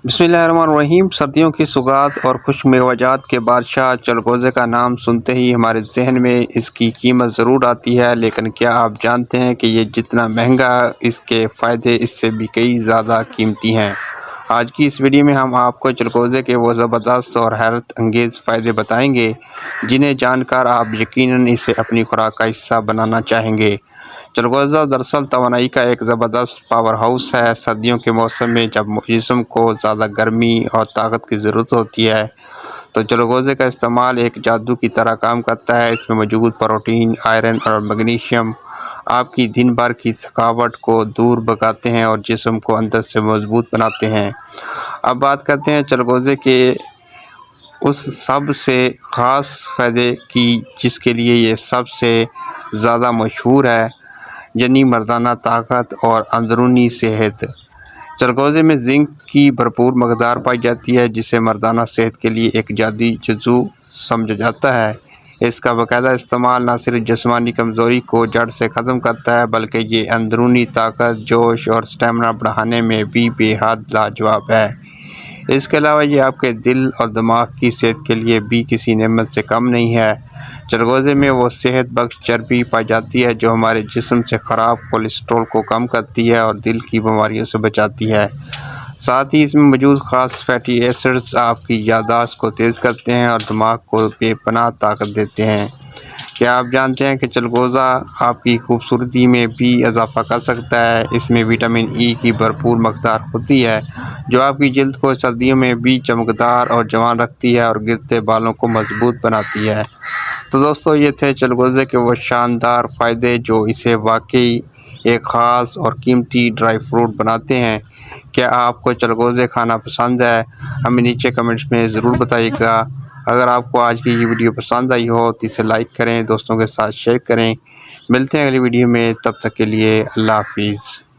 बिस्मिल्लाहिर्रहमानिर्रहीम। सर्दियों की सौगात और खुश मेवाजात के बादशाह चलगोज़े का नाम सुनते ही हमारे जहन में इसकी कीमत ज़रूर आती है, लेकिन क्या आप जानते हैं कि ये जितना महंगा इसके फ़ायदे इससे भी कई ज़्यादा कीमती हैं। आज की इस वीडियो में हम आपको चलगोज़े के वो ज़बरदस्त और हैरत अंगेज़ फ़ायदे बताएंगे जिन्हें जानकर आप यकीनन इसे अपनी खुराक का हिस्सा बनाना चाहेंगे। चलगोज़ा दरअसल तवानाई का एक ज़बरदस्त पावर हाउस है। सर्दियों के मौसम में जब जिस्म को ज़्यादा गर्मी और ताकत की ज़रूरत होती है तो चलगोज़े का इस्तेमाल एक जादू की तरह काम करता है। इसमें मौजूद प्रोटीन, आयरन और मैग्नीशियम आपकी दिन भर की थकावट को दूर भगाते हैं और जिस्म को अंदर से मजबूत बनाते हैं। अब बात करते हैं चलगोज़े के उस सबसे ख़ास फ़ायदे की जिसके लिए ये सबसे ज़्यादा मशहूर है, यानी मर्दाना ताकत और अंदरूनी सेहत। चलगोज़े में जिंक की भरपूर मकदार पाई जाती है, जिसे मर्दाना सेहत के लिए एक जादुई जज़ू समझा जाता है। इसका बाकायदा इस्तेमाल न सिर्फ जिस्मानी कमज़ोरी को जड़ से ख़त्म करता है, बल्कि ये अंदरूनी ताकत, जोश और स्टेमिना बढ़ाने में भी बेहद लाजवाब है। इसके अलावा ये आपके दिल और दिमाग की सेहत के लिए भी किसी नेमत से कम नहीं है। चलगोज़े में वो सेहत बख्श चर्बी पाई जाती है जो हमारे जिस्म से ख़राब कोलेस्ट्रॉल को कम करती है और दिल की बीमारियों से बचाती है। साथ ही इसमें मौजूद ख़ास फैटी एसिड्स आपकी याददाश्त को तेज़ करते हैं और दिमाग को बेपनाह ताकत देते हैं। क्या आप जानते हैं कि चलगोज़ा आपकी खूबसूरती में भी इजाफ़ा कर सकता है। इसमें विटामिन ई की भरपूर मकदार होती है जो आपकी जल्द को सर्दियों में भी चमकदार और जवान रखती है और गिरते बालों को मजबूत बनाती है। तो दोस्तों, ये थे चलगोज़े के वो शानदार फ़ायदे जो इसे वाकई एक ख़ास और कीमती ड्राई फ्रूट बनाते हैं। क्या आपको चलगोज़े खाना पसंद है? हमें नीचे कमेंट्स में ज़रूर बताइएगा। अगर आपको आज की ये वीडियो पसंद आई हो तो इसे लाइक करें, दोस्तों के साथ शेयर करें। मिलते हैं अगली वीडियो में, तब तक के लिए अल्लाह हाफिज़।